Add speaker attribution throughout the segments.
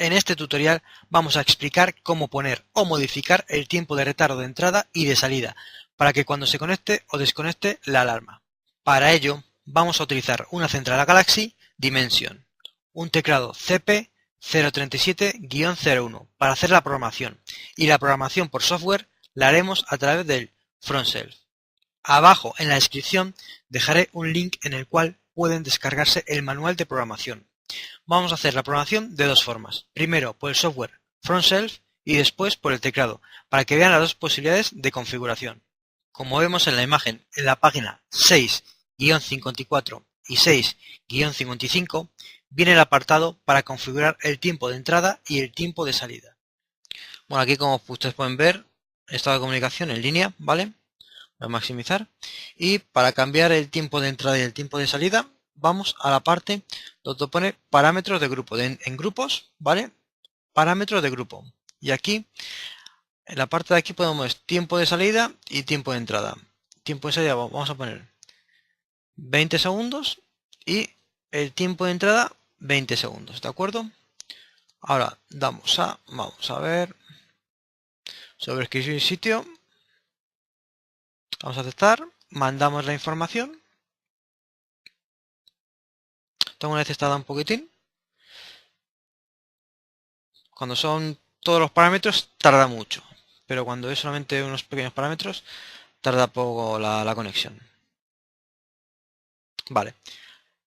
Speaker 1: En este tutorial vamos a explicar cómo poner o modificar el tiempo de retardo de entrada y de salida para que cuando se conecte o desconecte la alarma. Para ello vamos a utilizar una central Galaxy Dimension, un teclado CP037-01 para hacer la programación, y la programación por software la haremos a través del FrontShelf. Abajo en la descripción dejaré un link en el cual pueden descargarse el manual de programación. Vamos a hacer la programación de dos formas, primero por el software FrontShelf y después por el teclado, para que vean las dos posibilidades de configuración. Como vemos en la imagen, en la página 6-54 y 6-55 viene el apartado para configurar el tiempo de entrada y el tiempo de salida. Bueno, aquí como ustedes pueden ver, estado de comunicación en línea, ¿vale? Voy a maximizar. Y para cambiar el tiempo de entrada y el tiempo de salida, vamos a la parte donde pone parámetros de grupo, en grupos, ¿vale? Parámetros de grupo. Y aquí, en la parte de aquí podemos tiempo de salida y tiempo de entrada. Tiempo de salida vamos a poner 20 segundos y el tiempo de entrada 20 segundos, ¿de acuerdo? Ahora vamos a ver sobre el sitio. Vamos a aceptar, mandamos la información. Una vez está un poquitín. Cuando son todos los parámetros tarda mucho, pero cuando es solamente unos pequeños parámetros tarda poco la conexión. Vale,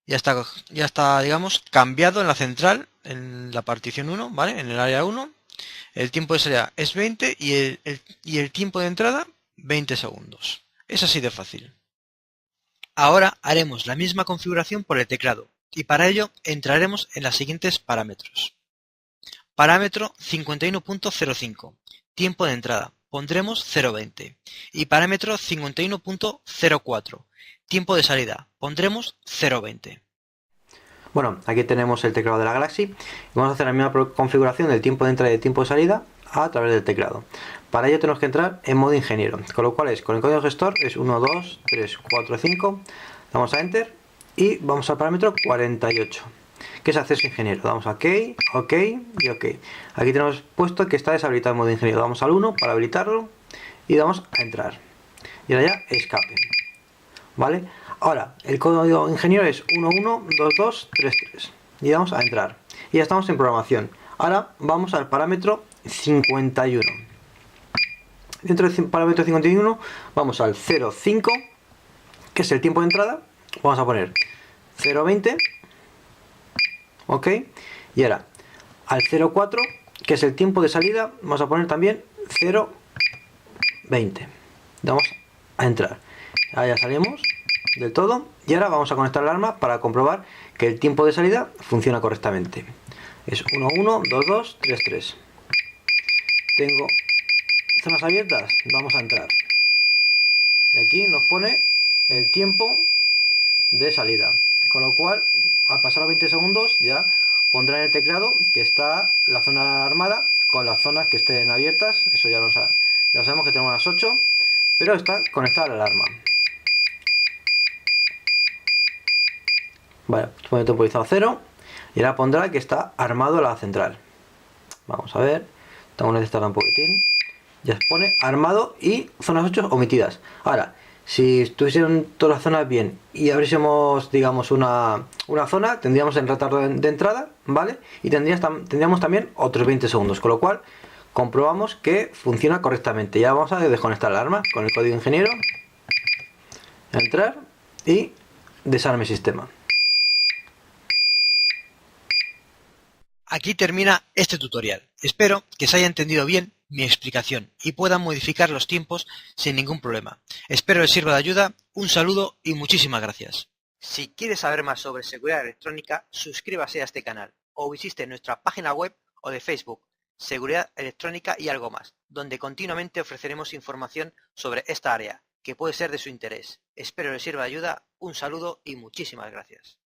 Speaker 1: ya está, digamos, cambiado en la central, en la partición 1, ¿vale? En el área 1, el tiempo de salida es 20 y el tiempo de entrada 20 segundos. Es así de fácil. Ahora haremos la misma configuración por el teclado y para ello entraremos en los siguientes parámetros. Parámetro 51.05, tiempo de entrada, pondremos 0.20 y parámetro 51.04, tiempo de salida, pondremos 0.20.
Speaker 2: Bueno, aquí tenemos el teclado de la Galaxy. Vamos a hacer la misma configuración del tiempo de entrada y del tiempo de salida a través del teclado. Para ello tenemos que entrar en modo ingeniero, con lo cual con el código gestor es 1, 2, 3, 4, 5. Damos a Enter y vamos al parámetro 48, que es acceso ingeniero. Damos a OK, OK y OK. Aquí tenemos puesto que está deshabilitado el modo ingeniero. Damos al 1 para habilitarlo y damos a entrar. Y ahora ya escape. ¿Vale? Ahora, el código ingeniero es 112233 y vamos a entrar. Y ya estamos en programación. Ahora vamos al parámetro 51. Dentro del parámetro 51 vamos al 0.5, que es el tiempo de entrada. Vamos a poner 0.20. Ok. Y ahora al 0.4, que es el tiempo de salida, vamos a poner también 0.20. Vamos a entrar. Ahora ya salimos del todo y ahora vamos a conectar la alarma para comprobar que el tiempo de salida funciona correctamente. Es 112233. Tengo zonas abiertas, vamos a entrar y aquí nos pone el tiempo de salida, con lo cual al pasar los 20 segundos ya pondrá en el teclado que está la zona alarmada con las zonas que estén abiertas. Eso ya lo sabemos que tenemos las 8, pero está conectada la alarma. Vale, pone temporizado 0 y ahora pondrá que está armado la central. Vamos a ver, tengo que necesitar un poquitín. Ya pone armado y zonas 8 omitidas. Ahora, si estuviesen todas las zonas bien y abriésemos, digamos, una zona, tendríamos el retardo de entrada, ¿vale? Y tendríamos también otros 20 segundos, con lo cual comprobamos que funciona correctamente. Ya vamos a desconectar la alarma con el código ingeniero, entrar y desarme sistema.
Speaker 1: Aquí termina este tutorial. Espero que se haya entendido bien mi explicación y puedan modificar los tiempos sin ningún problema. Espero les sirva de ayuda, un saludo y muchísimas gracias. Si quieres saber más sobre seguridad electrónica, suscríbase a este canal o visite nuestra página web o de Facebook, Seguridad Electrónica y algo más, donde continuamente ofreceremos información sobre esta área, que puede ser de su interés. Espero les sirva de ayuda, un saludo y muchísimas gracias.